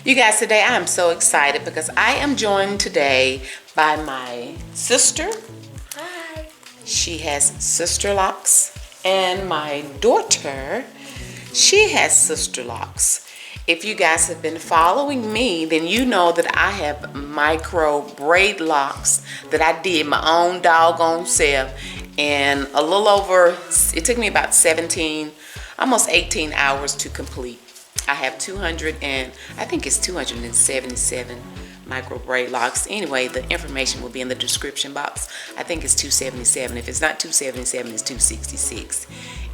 You guys, today I'm so excited because I am joined today by my sister. Hi. She has Sisterlocks. And my daughter, she has Sisterlocks. If you guys have been following me, then you know that I have micro braid locks that I did my own doggone self. And a little over, it took me about 17, almost 18 hours to complete. I have 200 and I think it's 277 micro braid locks. Anyway, the information will be in the description box. I think it's 277. If it's not 277, it's 266.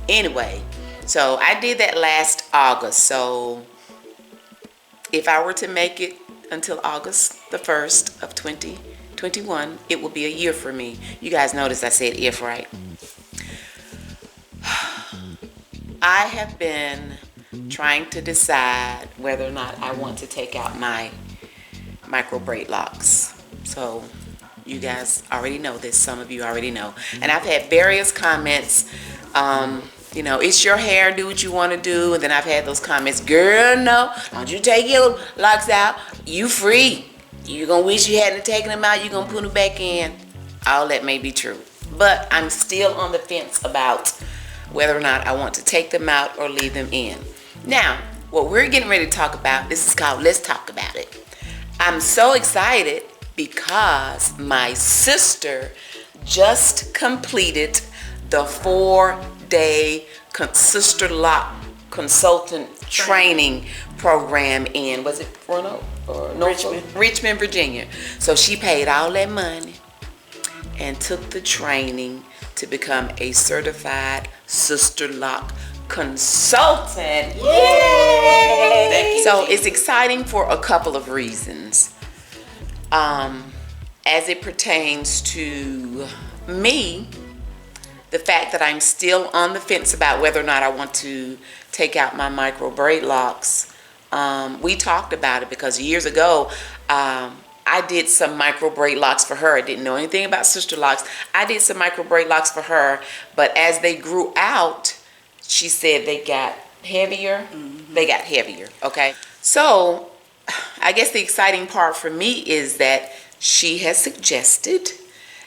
Anyway, so I did that last August. So if I were to make it until August the 1st of 2021, it will be a year for me. You guys notice I said if, right? I have been trying to decide whether or not I want to take out my micro braid locks. So you guys already know this. Some of you already know. And I've had various comments, you know, it's your hair, do what you want to do. And then I've had those comments, girl, no, don't you take your locks out. You free. You're going to wish you hadn't taken them out. You're going to put them back in. All that may be true. But I'm still on the fence about whether or not I want to take them out or leave them in. Now, what we're getting ready to talk about, this is called Let's Talk About It. I'm so excited because my sister just completed the 4-day Sisterlock consultant training program in, was it Roanoke or Richmond, Virginia. So she paid all that money and took the training to become a certified Sisterlock consultant. Yay! So it's exciting for a couple of reasons. As it pertains to me, the fact that I'm still on the fence about whether or not I want to take out my micro braid locks. We talked about it because years ago, I did some micro braid locks for her. I didn't know anything about Sisterlocks. I did some micro braid locks for her, but as they grew out, she said they got heavier. Mm-hmm. They got heavier, okay? So I guess the exciting part for me is that she has suggested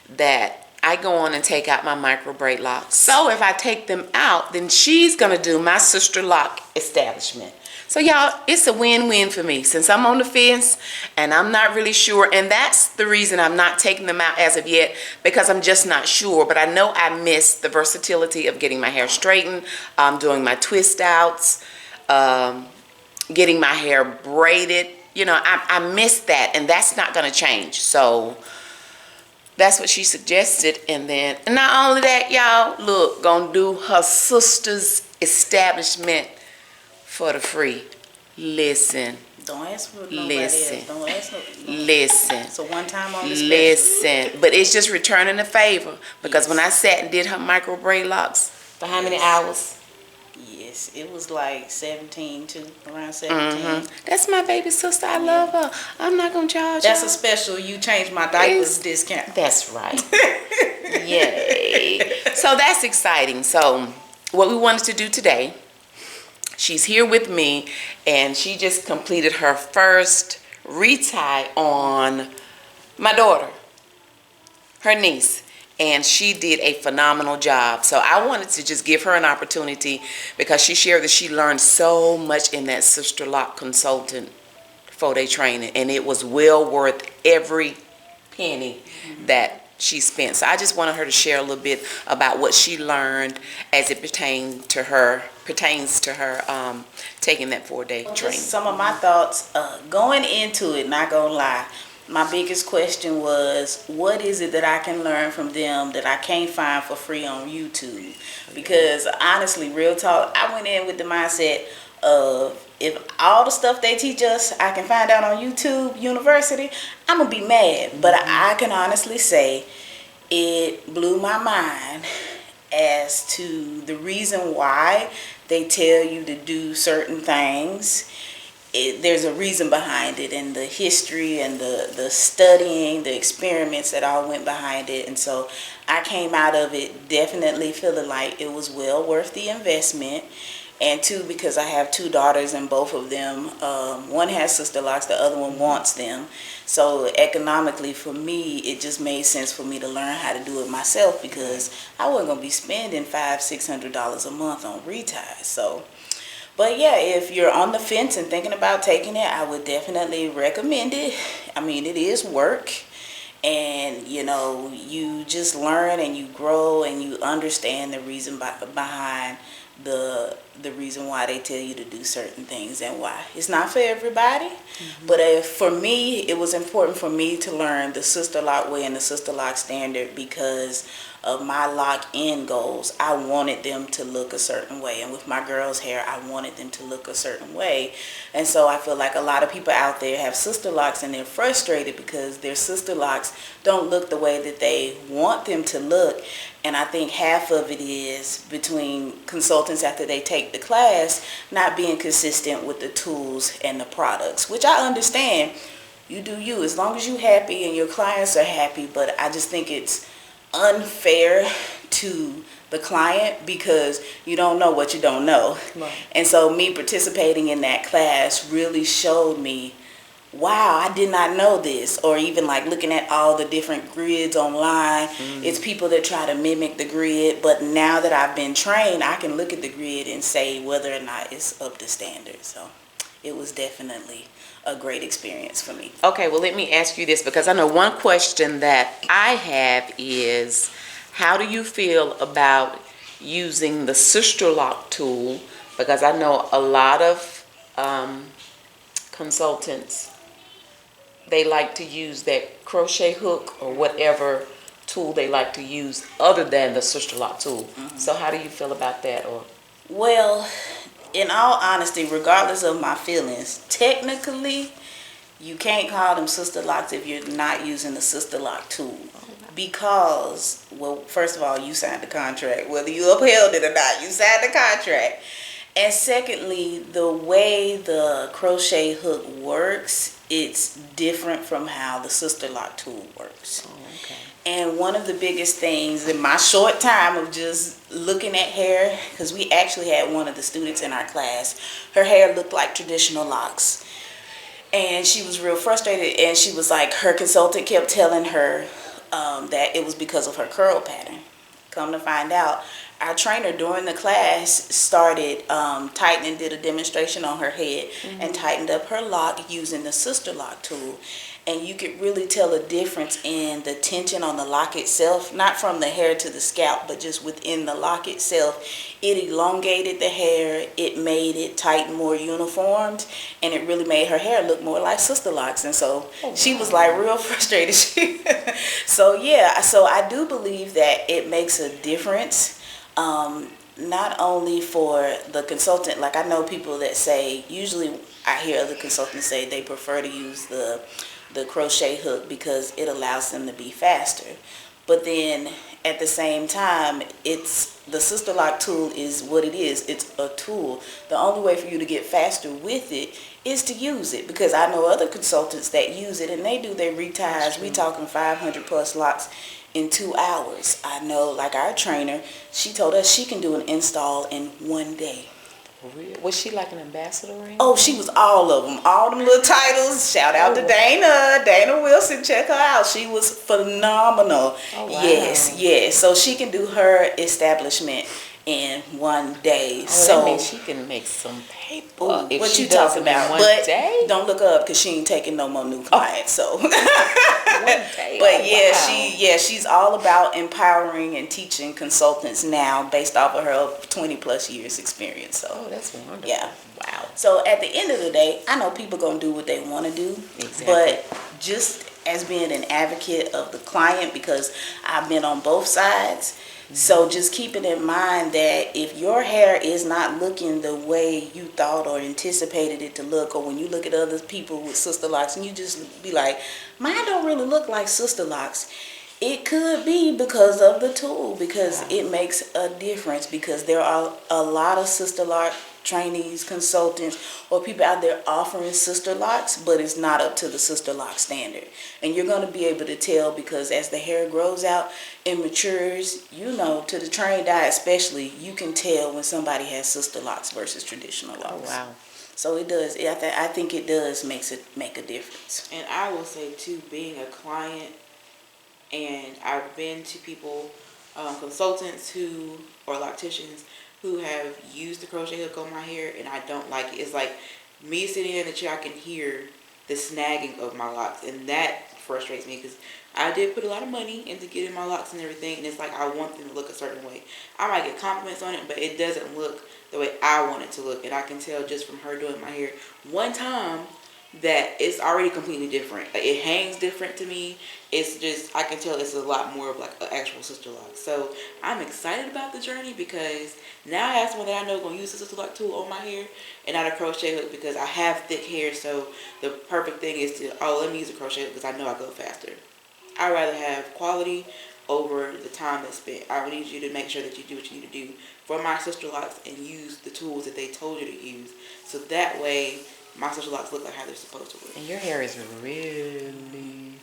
that I go on and take out my micro braid locks. So if I take them out, then she's gonna do my Sisterlock establishment. So y'all, it's a win-win for me since I'm on the fence and I'm not really sure. And that's the reason I'm not taking them out as of yet, because I'm just not sure. But I know I miss the versatility of getting my hair straightened, doing my twist outs, getting my hair braided. You know, I miss that, and that's not going to change. So that's what she suggested. And then, and not only that, y'all, look, gonna do her sister's establishment for the free. Listen. Don't ask for nobody else. Don't ask no. Listen. So one time on this. Listen. But it's just returning a favor, because when I sat and did her micro braid locks for how many hours? Yes, it was like 17 to around 17. Mm-hmm. That's my baby sister. I love her. I'm not gonna charge That's her. a special you change my diapers discount. That's right. Yay. So that's exciting. So what we wanted to do today, she's here with me, and she just completed her first retie on my daughter, her niece, and she did a phenomenal job. So I wanted to just give her an opportunity, because she shared that she learned so much in that Sisterlock consultant 4-day training, and it was well worth every penny that she spent. So I just wanted her to share a little bit about what she learned as it pertains to her taking that 4-day training. Just some of my thoughts going into it, not gonna lie, my biggest question was, what is it that I can learn from them that I can't find for free on YouTube? Because honestly, real talk, I went in with the mindset of, if all the stuff they teach us I can find out on YouTube University, I'm gonna be mad. But I can honestly say it blew my mind as to the reason why they tell you to do certain things. There's a reason behind it, and the history and the studying, the experiments that all went behind it. And so I came out of it definitely feeling like it was well worth the investment. and two, because I have two daughters and both of them, one has Sisterlocks, the other one wants them. So economically for me, it just made sense for me to learn how to do it myself, because I wasn't going to be spending $500-600 a month on reties. So, but yeah, if you're on the fence and thinking about taking it, I would definitely recommend it. I mean, it is work. And, you know, you just learn and you grow and you understand the reason behind the reason why they tell you to do certain things and why. It's not for everybody, but for me, it was important for me to learn the Sisterlock way and the Sisterlock standard because of my lock-in goals. I wanted them to look a certain way, and with my girls' hair, I wanted them to look a certain way. And so I feel like a lot of people out there have Sisterlocks and they're frustrated because their Sisterlocks don't look the way that they want them to look. And I think half of it is between consultants after they take the class not being consistent with the tools and the products, which I understand. You do you, as long as you're happy and your clients are happy. But I just think it's unfair to the client because you don't know what you don't know. Right. And so me participating in that class really showed me, wow, I did not know this. Or even like looking at all the different grids online. It's people that try to mimic the grid, but now that I've been trained, I can look at the grid and say whether or not it's up to standard. So it was definitely a great experience for me. Okay, well, let me ask you this, because I know one question that I have is, how do you feel about using the Sisterlock tool? Because I know a lot of consultants, they like to use that crochet hook or whatever tool they like to use other than the Sisterlock tool. So how do you feel about that? Or well, in all honesty, regardless of my feelings, technically you can't call them Sisterlocks if you're not using the Sisterlock tool. Because, well, first of all, you signed the contract. Whether you upheld it or not, you signed the contract. And secondly, the way the crochet hook works, it's different from how the Sisterlock tool works. Oh, okay. And one of the biggest things in my short time of just looking at hair, because we actually had one of the students in our class, her hair looked like traditional locks. And she was real frustrated, and she was like, her consultant kept telling her that it was because of her curl pattern. Come to find out, our trainer during the class started tightening, did a demonstration on her head and tightened up her lock using the Sisterlock tool. And you could really tell a difference in the tension on the lock itself, not from the hair to the scalp, but just within the lock itself. It elongated the hair, it made it tighten more uniformed, and it really made her hair look more like Sisterlocks. And so she was like real frustrated. So yeah, so I do believe that it makes a difference. Not only for the consultant, like I know people that say, usually I hear other consultants say they prefer to use the crochet hook because it allows them to be faster. But then at the same time, it's the Sisterlock tool is what it is. It's a tool. The only way for you to get faster with it is to use it, because I know other consultants that use it and they do their reties. We talking 500 plus locks in 2 hours. I know, like our trainer, she told us she can do an install in 1 day. was she like an ambassador or anything? Oh, she was all of them. All them little titles. Shout out to Dana Wilson. Check her out. She was phenomenal. Oh, wow. Yes. So she can do her establishment in 1 day. Oh, so that means she can make some paper. Ooh, if what she you does talking it in about? one But day? don't look her up because she ain't taking no more new clients. So, 1 day. but Oh, yeah, wow. she's all about empowering and teaching consultants now based off of her 20 plus years experience. So, Oh, that's wonderful. yeah. Wow. So at the end of the day, I know people gonna do what they want to do, Exactly. but just as being an advocate of the client, because I've been on both sides. So just keeping in mind that if your hair is not looking the way you thought or anticipated it to look, or when you look at other people with Sisterlocks and you just be like, mine don't really look like Sisterlocks, It could be because of the tool, because it makes a difference, because there are a lot of Sisterlock trainees, consultants, or people out there offering Sisterlocks, but it's not up to the Sisterlock standard. And you're going to be able to tell, because as the hair grows out and matures, you know, to the trained eye especially, you can tell when somebody has Sisterlocks versus traditional locks. Oh, wow. So it does. I think it does make a difference. And I will say too, being a client, and I've been to people, consultants or locticians who have used the crochet hook on my hair, and I don't like it. It's like me sitting in the chair, I can hear the snagging of my locks, and that frustrates me because I did put a lot of money into getting my locks and everything, and it's like I want them to look a certain way. I might get compliments on it, but it doesn't look the way I want it to look, and I can tell just from her doing my hair one time that it's already completely different. Like, it hangs different to me. It's just, I can tell it's a lot more of like an actual Sisterlock. So I'm excited about the journey, because now I have someone that I know is going to use the Sisterlock tool on my hair and not a crochet hook, because I have thick hair. So the perfect thing is to, let me use a crochet hook because I know I go faster. I'd rather have quality over the time that's spent. I would need you to make sure that you do what you need to do for my Sisterlocks and use the tools that they told you to use. So that way my Sisterlocks look like how they're supposed to look. And your hair is really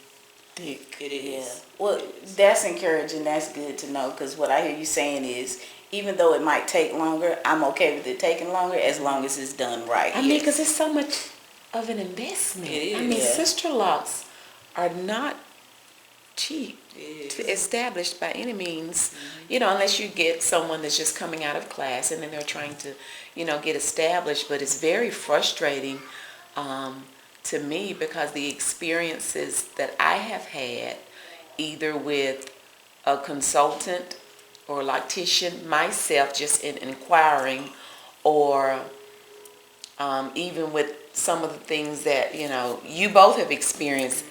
thick. It is. Yeah. Well, that's encouraging. That's good to know, because what I hear you saying is, even though it might take longer, I'm okay with it taking longer as long as it's done right. I mean, because it's so much of an investment. It is. I mean, Yeah. Sisterlocks are not cheap It to is. establish by any means, you know, unless you get someone that's just coming out of class and then they're trying to, you know, get established. But it's very frustrating to me, because the experiences that I have had, either with a consultant or a loctician, myself just in inquiring, or even with some of the things that, you know, you both have experienced,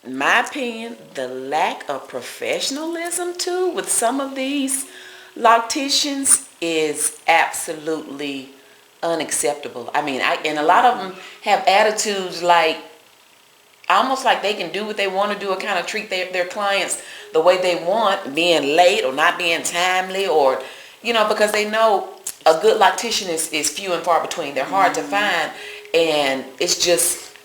in my opinion, the lack of professionalism too with some of these locticians is absolutely unacceptable. I mean, and a lot of them have attitudes like, almost like they can do what they want to do, or kind of treat their clients the way they want, being late or not being timely, or, you know, because they know a good loctician is few and far between. They're hard to find, and it's just,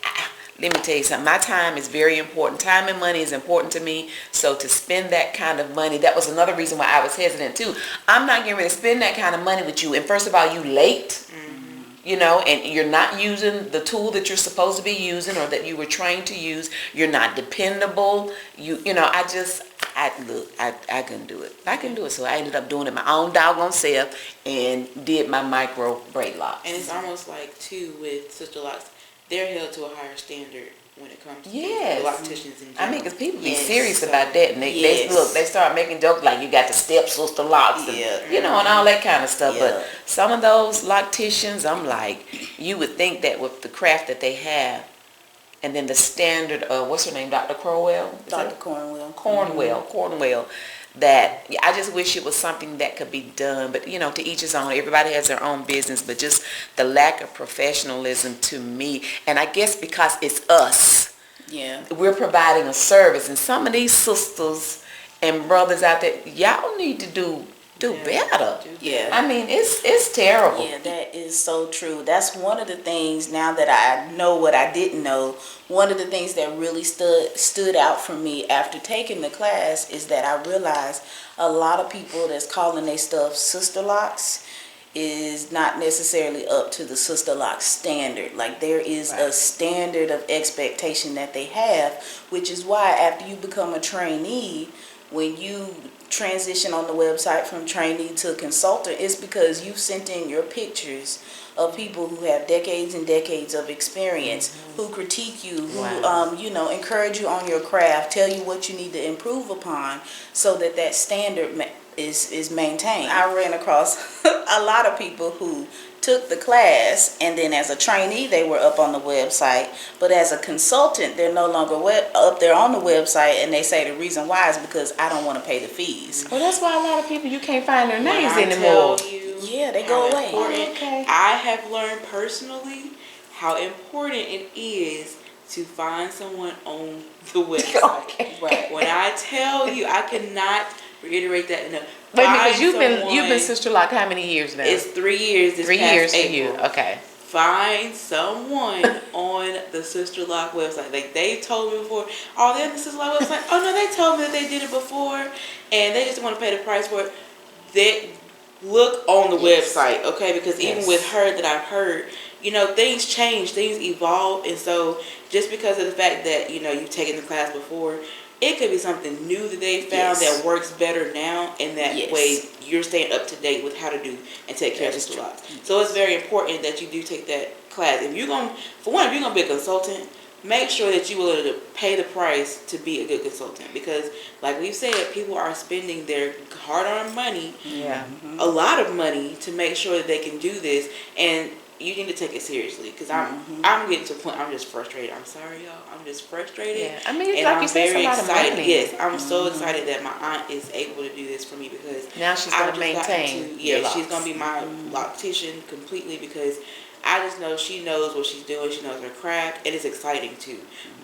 let me tell you something, my time is very important. Time and money is important to me, so to spend that kind of money, that was another reason why I was hesitant too. I'm not getting ready to spend that kind of money with you, and first of all, you late. You know, and you're not using the tool that you're supposed to be using, or that you were trained to use. You're not dependable. You know, I couldn't do it. I couldn't do it. So I ended up doing it my own doggone self and did my micro braid locks. And it's almost like too with Sisterlocks, they're held to a higher standard when it comes to Yes. the locticians in general. I mean, because people be Yes. serious about that, and they start making jokes like you got the step sister locks, and, you know, and all that kind of stuff. Yeah. But some of those locticians, I'm like, you would think that with the craft that they have, and then the standard of, what's her name, Dr. Crowell? Is Dr. that- Cornwell. Cornwell, that I just wish it was something that could be done. But, you know, to each his own. Everybody has their own business, but just the lack of professionalism to me, and I guess because it's us, Yeah. we're providing a service, and some of these sisters and brothers out there, y'all need to do better. Yeah. I mean, it's terrible. Yeah, that is so true. That's one of the things, now that I know what I didn't know, one of the things that really stood out for me after taking the class is that I realized a lot of people that's calling their stuff Sisterlocks is not necessarily up to the Sisterlock standard. Like, there is a standard of expectation that they have, which is why after you become a trainee, when you transition on the website from trainee to consultant, it's because you sent in your pictures of people who have decades and decades of experience, who critique you, who you know, encourage you on your craft, tell you what you need to improve upon, so that standard is maintained. I ran across a lot of people who took the class, and then as a trainee they were up on the website, but as a consultant they're no longer up there on the website, and they say the reason why is because I don't want to pay the fees. Well, that's why a lot of people, you can't find their names When I anymore. tell you Yeah, they how go away. important- Okay. I have learned personally how important it is to find someone on the website. Okay. Right. When I tell you, I cannot reiterate that enough. Wait a minute, because Find you've been someone- Sisterlock how many years now? It's 3 years. This 3 past years for April. you. Okay. Find someone on the Sisterlock website. Like they told me before, oh, they're on the Sisterlock website. Oh no, they told me that they did it before, and they just want to pay the price for it. They look on the website, okay? Because even with her that I've heard, you know, things change, things evolve, and so just because of the fact that you know you've taken the class before, it could be something new that they found that works better now, and that way you're staying up to date with how to do and take care of Sisterlocks. So it's very important that you do take that class. If you're gonna, for one, if you're gonna be a consultant, make sure that you're willing to pay the price to be a good consultant, because like we've said, people are spending their hard-earned money, a lot of money, to make sure that they can do this, and you need to take it seriously, because I'm getting to the point I'm just frustrated. I'm sorry, y'all. I'm just frustrated. Yeah. I mean, and like I'm you said, it's a lot of excited. money. Yes, I'm so excited that my aunt is able to do this for me, because Now she's going to maintain your locks. she's going to be my loctician completely, because I just know she knows what she's doing. She knows her craft, and it's exciting too.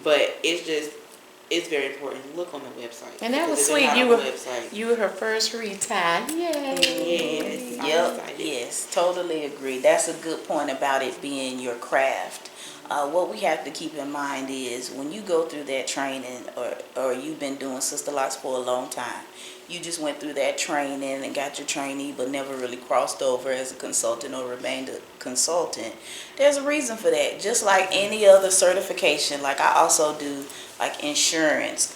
But it's very important. Look on the website. And that was because if sweet. they're not on the website. You were her first retire. Yay. Yes. I'm Yep. excited. Yes. Totally agree. That's a good point about it being your craft. What we have to keep in mind is when you go through that training, or you've been doing Sisterlocks for a long time, you just went through that training and got your trainee, but never really crossed over as a consultant or remained a consultant. There's a reason for that. Just like any other certification, like I also do like insurance.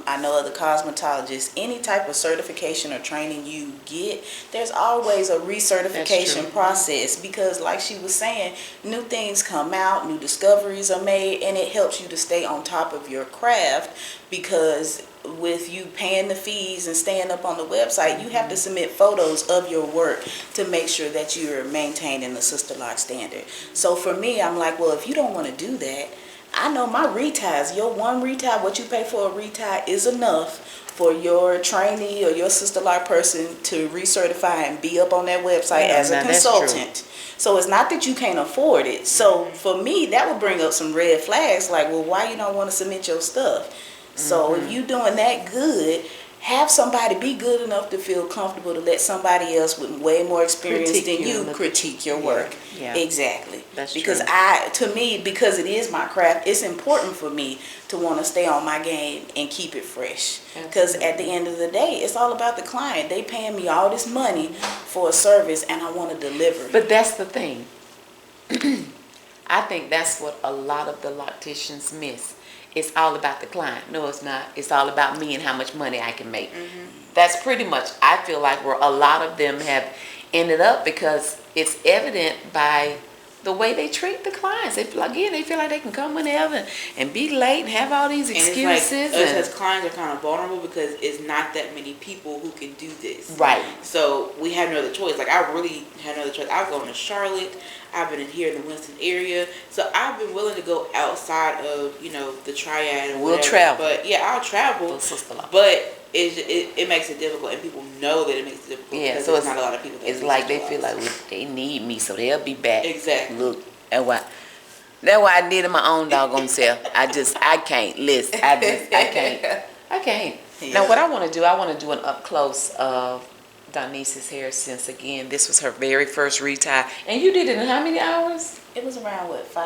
I know other cosmetologists, any type of certification or training you get, there's always a recertification process, because like she was saying, new things come out, new discoveries are made, and it helps you to stay on top of your craft, because with you paying the fees and staying up on the website, you have to submit photos of your work to make sure that you're maintaining the Sisterlock standard. So for me, I'm like, well, if you don't want to do that, I know my retires, your one retire, what you pay for a retire is enough for your trainee or your Sisterlock person to recertify and be up on that website as a consultant. So it's not that you can't afford it. So for me, that would bring up some red flags, like, well, why you don't want to submit your stuff? So if you're doing that good, have somebody be good enough to feel comfortable to let somebody else with way more experience than you critique your work. Yeah. Exactly. That's because true. to me, because it is my craft, it's important for me to want to stay on my game and keep it fresh. Because at the end of the day, it's all about the client. They paying me all this money for a service, and I want to deliver. But that's the thing. I think that's what a lot of the locticians miss. It's all about the client. No, it's not. It's all about me and how much money I can make. That's pretty much, I feel like, where a lot of them have ended up, because it's evident by the way they treat the clients. They feel like they can come whenever and be late and have all these excuses. And it's like, us as clients are kind of vulnerable, because it's not that many people who can do this. Right. So we have no other choice. Like, I really had no other choice. I've gone to Charlotte. I've been in here in the Winston area. So I've been willing to go outside of, you know, the triad or We'll whatever. travel. But yeah, I'll travel. But it makes it difficult, and people know that it makes it difficult, Yeah, because so there's it's not a lot of people that it's do like they Sisterlocks. feel like they need me, so they'll be back. Exactly. Look, that's why I did it my own doggone self. I can't. Listen, I can't. Yeah. Now, what I want to do an up close of DeNeshia's hair, since again this was her very first retire, and you did it in how many hours? It was around, what, five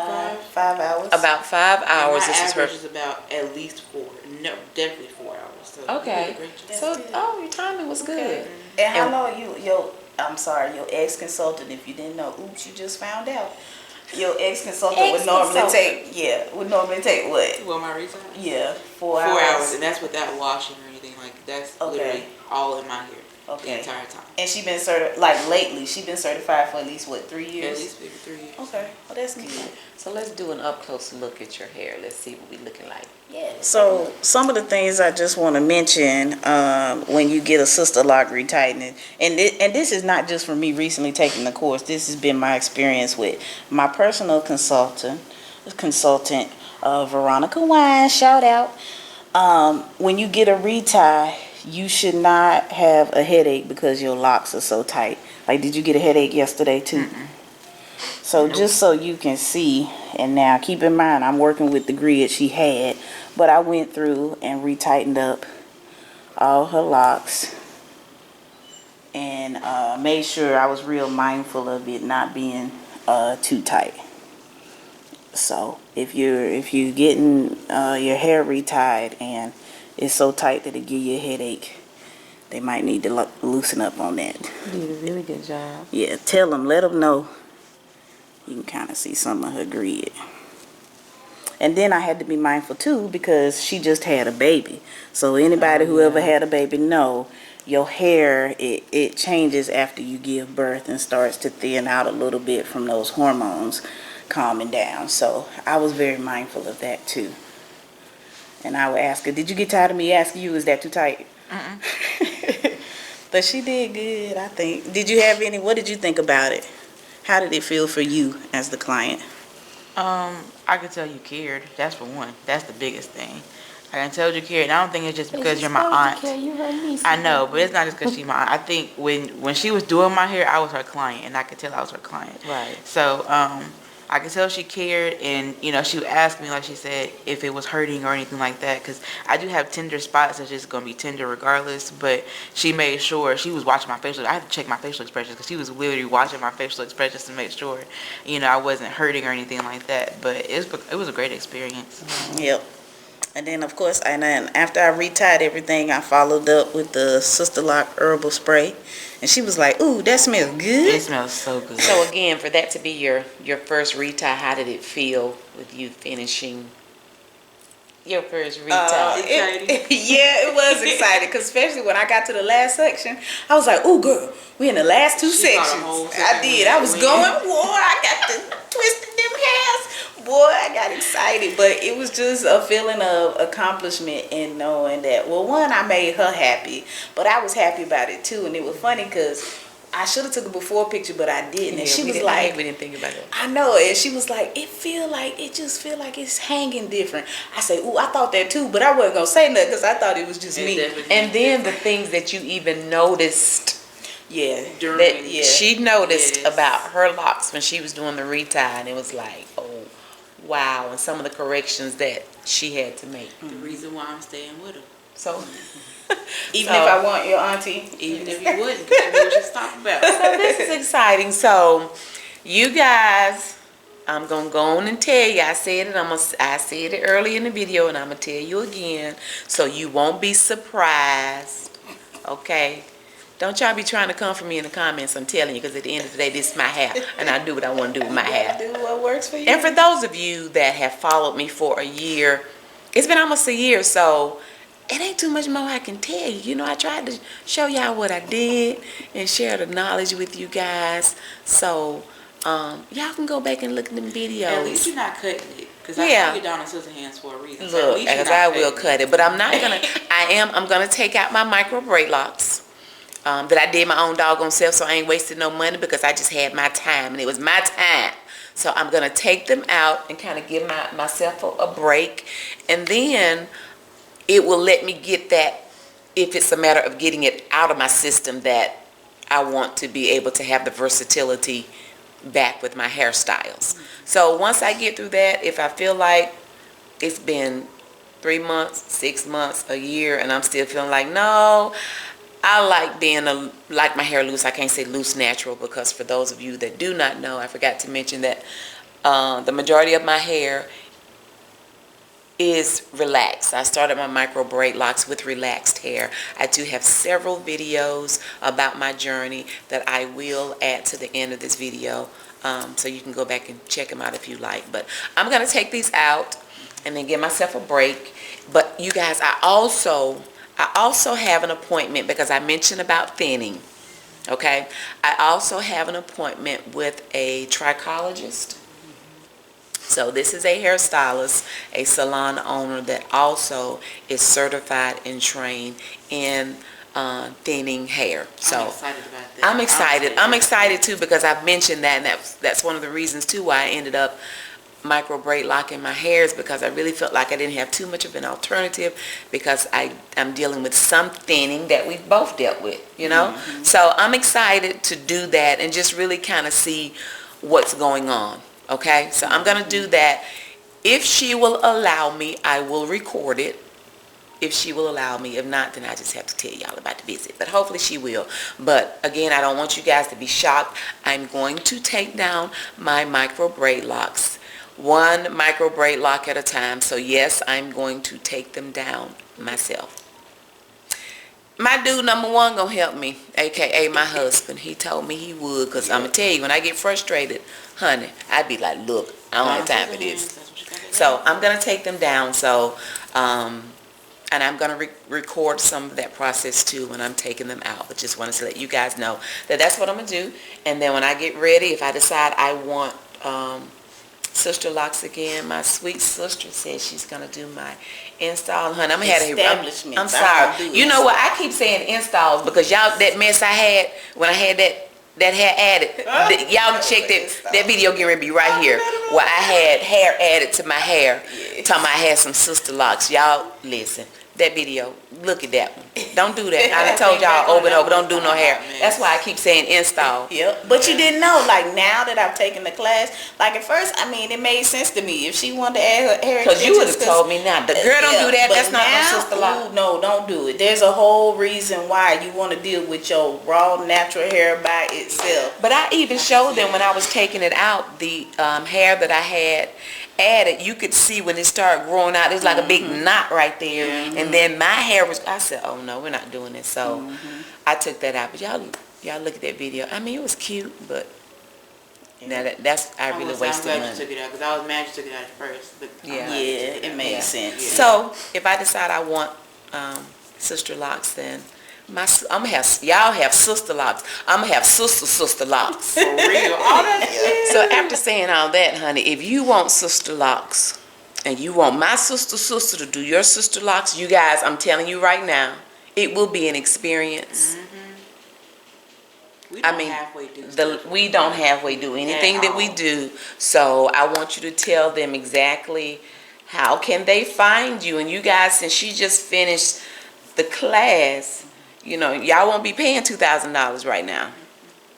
hours? About 5 hours. My This is her. average is about at least 4. No, definitely 4 hours. So you Okay. did a great job. So, your timing was good. And how long your ex-consultant, if you didn't know, oops, you just found out. Your ex-consultant would normally take what? Well, my reason? Yeah, 4 hours, and that's without washing or anything. Like, that's literally all in my hair the entire time. And she been lately, she been certified for at least, what, 3 years? At least maybe 3 years. Okay, well, that's good. So let's do an up close look at your hair. Let's see what we're looking like. Yeah. So some of the things I just want to mention when you get a Sisterlock retightening, and this is not just from me recently taking the course. This has been my experience with my personal consultant, Veronica Wine. Shout out. When you get a retie, you should not have a headache because your locks are so tight. Like, did you get a headache yesterday too? So just so you can see, And now keep in mind, I'm working with the grid she had, but I went through and retightened up all her locks and made sure I was real mindful of it not being too tight. So if you're getting your hair retied and it's so tight that it give you a headache, they might need to loosen up on that. You did a really good job. Yeah, tell them, let them know. You can kind of see some of her grid. And then I had to be mindful too because she just had a baby. So anybody who ever had a baby know your hair, it changes after you give birth and starts to thin out a little bit from those hormones calming down. So I was very mindful of that too. And I would ask her, did you get tired of me asking you, is that too tight? But she did good, I think. What did you think about it? How did it feel for you as the client? I could tell you cared. That's for one. That's the biggest thing. I can tell you cared. And I don't think it's just because you're my aunt. I know, but it's not just because she's my aunt. I think when she was doing my hair, I was her client, and I could tell I was her client. Right. So I could tell she cared, and she would ask me, like she said, if it was hurting or anything like that, because I do have tender spots that's just gonna be tender regardless. But she made sure she was watching my facial. I had to check my facial expressions because she was literally watching my facial expressions to make sure, I wasn't hurting or anything like that. But it was a great experience. Yep. And then, of course, after I retied everything, I followed up with the Sisterlock herbal spray. And she was like, ooh, that smells good. It smells so good. So again, for that to be your first retie, how did it feel with you finishing your first retie? Yeah, it was exciting. Because especially when I got to the last section, I was like, ooh, girl, we in the last two sections. I did. I was going, boy, I got to twisting them hairs. Boy, I got excited. But it was just a feeling of accomplishment in knowing that, well, one, I made her happy. But I was happy about it, too. And it was funny because I should have took a before picture, but I didn't. And she was like, we didn't think about it. I know. And she was like, it just feel like it's hanging different. I said, ooh, I thought that too, but I wasn't going to say nothing because I thought it was just me. And then the things that you even noticed. Yeah. She noticed about her locks when she was doing the retie, and it was like, oh, wow. And some of the corrections that she had to make. The reason why I'm staying with her. So... Even if I want your auntie? Even if you wouldn't, because you know what she's talking about. So this is exciting. So you guys, I'm going to go on and tell you. I said it early in the video, and I'm going to tell you again so you won't be surprised. Okay? Don't y'all be trying to come for me in the comments. I'm telling you, because at the end of the day, this is my hair, and I do what I want to do with my hair. Do what works for you. And for those of you that have followed me for a year, it's been almost a year, so... it ain't too much more I can tell you. I tried to show y'all what I did and share the knowledge with you guys. So, y'all can go back and look at them videos. At least you're not cutting it. Because I took it down in Sister's hands for a reason. Look, as I will cut it. But I'm not going to, I'm going to take out my micro Braidlocs that I did my own doggone self, so I ain't wasting no money because I just had my time and it was my time. So I'm going to take them out and kind of give myself a break. And then... it will let me get that, if it's a matter of getting it out of my system, that I want to be able to have the versatility back with my hairstyles. So once I get through that, if I feel like it's been 3 months, 6 months, a year, and I'm still feeling like, no, I like my hair loose. I can't say loose natural because for those of you that do not know, I forgot to mention that the majority of my hair is relaxed. I started my micro braid locks with relaxed hair. I do have several videos about my journey that I will add to the end of this video, so you can go back and check them out if you like. But I'm going to take these out and then give myself a break. But you guys, I also have an appointment because I mentioned about thinning. Okay, I also have an appointment with a trichologist. So this is a hairstylist, a salon owner that also is certified and trained in thinning hair. So I'm excited about that. I'm excited. I'm excited too because I've mentioned that, and that's one of the reasons too why I ended up micro braid locking my hairs, because I really felt like I didn't have too much of an alternative because I'm dealing with some thinning that we've both dealt with, So I'm excited to do that and just really kind of see what's going on. Okay, so I'm gonna do that. If she will allow me, I will record it. If she will allow me. If not, then I just have to tell y'all about the visit. But hopefully she will. But again, I don't want you guys to be shocked. I'm going to take down my micro braid locks, one micro braid lock at a time. So yes, I'm going to take them down myself. My dude number one gonna help me, aka my husband. He told me he would, because I'm gonna tell you, when I get frustrated, honey, I'd be like, look, I don't have time for this. So I'm gonna take them down. So and I'm going to record some of that process too when I'm taking them out. But just wanted to let you guys know that that's what I'm going to do. And then when I get ready, if I decide I want Sisterlocks again, my sweet sister says she's going to do my install. Honey, I'm going to have Establishment. I'm sorry. You know what? I keep saying installs because y'all, that mess I had when I had that hair added. Y'all check that video getting ready to be right here where I had hair added to my hair. Talking about I had some Sisterlocks. Y'all listen. That video, look at that one. Don't do that. I done told y'all over and over, don't do no hair. That's why I keep saying install. Yep. But you didn't know, like now that I've taken the class, like at first, I mean, it made sense to me. If she wanted to add her hair because you would have told me not. The girl don't do that. That's not no Sisterlock. No, don't do it. There's a whole reason why you want to deal with your raw natural hair by itself. But I even showed them when I was taking it out, the hair that I had added, you could see when it started growing out, it was like a big knot right there. And then my hair was, I said, oh no, we're not doing this. So I took that out. But y'all look at that video. I mean, it was cute, but now I really wasted money. I'm glad you took it out, because I was mad you took it out at first. But it made sense. Yeah. So if I decide I want Sisterlocks, then I'm gonna have y'all have Sisterlocks. I'm gonna have Sisterlocks. For real. All that shit. So after saying all that, honey, if you want Sisterlocks and you want my sister to do your Sisterlocks, you guys, I'm telling you right now, it will be an experience. We don't halfway do we don't halfway do anything that we do. So I want you to tell them exactly how can they find you. And you guys, since she just finished the class, you know, y'all won't be paying $2,000 right now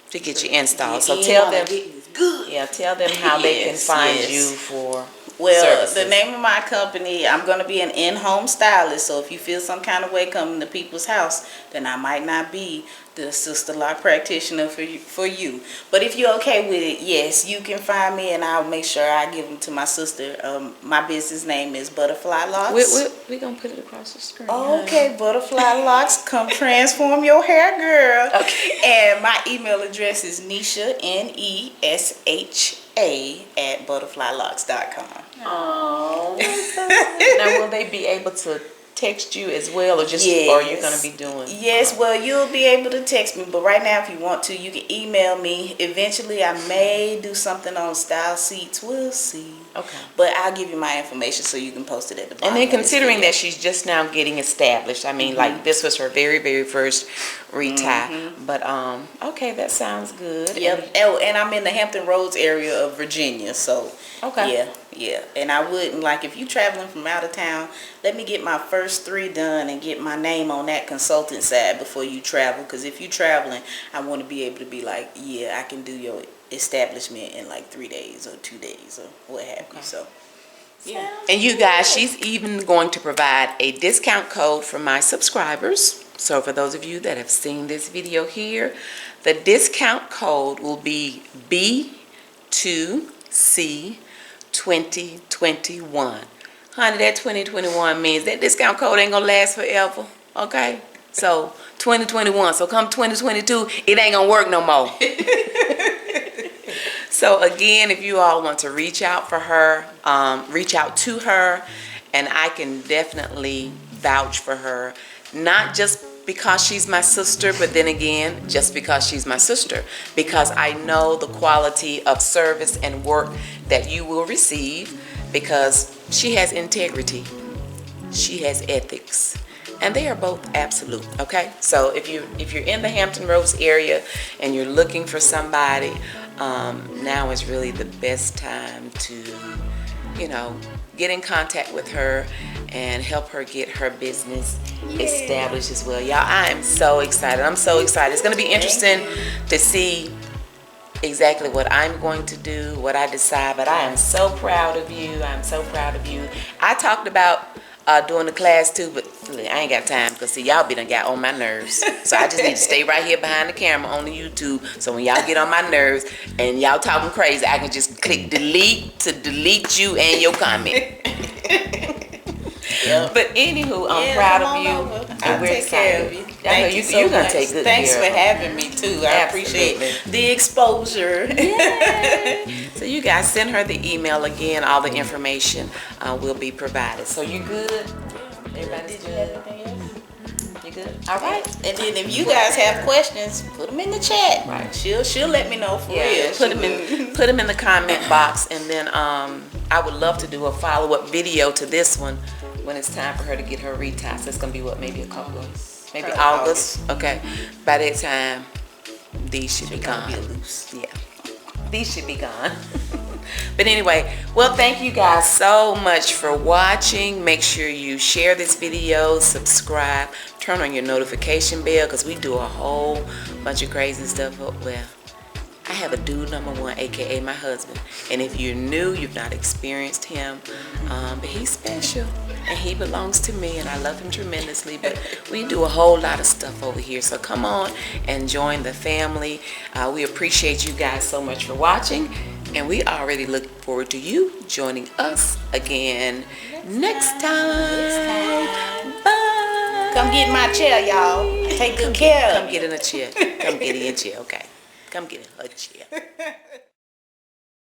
to get you installed. So tell them, tell them how they can find you for services. The name of my company, I'm going to be an in-home stylist. So if you feel some kind of way coming to people's house, then I might not be the Sisterlock practitioner for you. But if you're okay with it, yes, you can find me, and I'll make sure I give them to my sister. My business name is BUTTERFLYLOCks. We're going to put it across the screen. Okay, BUTTERFLYLOCks. Come transform your hair, girl. Okay. And my email address is Nesha, Nesha, at butterflylocks.com. Oh. Now, will they be able to text you as well, or just or you're going to be doing? Yes, well, you'll be able to text me, but right now if you want to, you can email me. Eventually I may do something on style seats. We'll see. Okay. But I'll give you my information so you can post it at the bottom. And then considering that she's just now getting established, I mean, like this was her very, very first retie. But okay, that sounds good. Yep. And I'm in the Hampton Roads area of Virginia, so okay. Yeah. And I wouldn't, like, if you traveling from out of town, let me get my first 3 done and get my name on that consultant side before you travel. Because if you traveling, I want to be able to be like, yeah, I can do your establishment in like 3 days or 2 days or what have you. So yeah. And you guys, she's even going to provide a discount code for my subscribers. So for those of you that have seen this video here, the discount code will be B2C 2021. Honey, that 2021 means that discount code ain't gonna last forever. Okay? So 2021. So come 2022, it ain't gonna work no more. So again, if you all want to reach out for her, reach out to her, and I can definitely vouch for her. Not just because she's my sister, but then again, just because she's my sister. Because I know the quality of service and work that you will receive, because she has integrity, she has ethics, and they are both absolute. Okay, so if you're in the Hampton Roads area and you're looking for somebody, now is really the best time to, you know, get in contact with her and help her get her business established as well. Y'all, I am so excited. I'm so excited. It's going to be interesting to see exactly what I'm going to do, what I decide. But I am so proud of you. I'm so proud of you. I talked about doing the class too, but I ain't got time because see, y'all done got on my nerves. So I just need to stay right here behind the camera on the YouTube. So when y'all get on my nerves and y'all talking crazy, I can just click delete to delete you and your comment. Yep. But anywho, I'm proud of you. I'll take care of you. Thank you so you're gonna much. take good Thanks care for of having me too. I appreciate the exposure. So you guys send her the email again. All the information will be provided. So you good? Everybody's good? You good? All right. And then if you guys have questions, put them in the chat. Right. She'll let me know for real. Put them in the comment box, and then I would love to do a follow-up video to this one when it's time for her to get her retie. So it's gonna be what, maybe a couple of, maybe August. Okay. By that time, these should be gone. Yeah, these should be gone. But anyway, well, thank you guys so much for watching. Make sure you share this video, subscribe, turn on your notification bell, because we do a whole bunch of crazy stuff. Well, I have a dude number one, aka my husband, and if you're new, you've not experienced him, but he's special and he belongs to me, and I love him tremendously. But we do a whole lot of stuff over here, so come on and join the family. We appreciate you guys so much for watching, and we already look forward to you joining us again next time. Bye. Come get in my chair, y'all. Take good care of Come get in a chair. Come get in a chair, okay? Come get in her chair.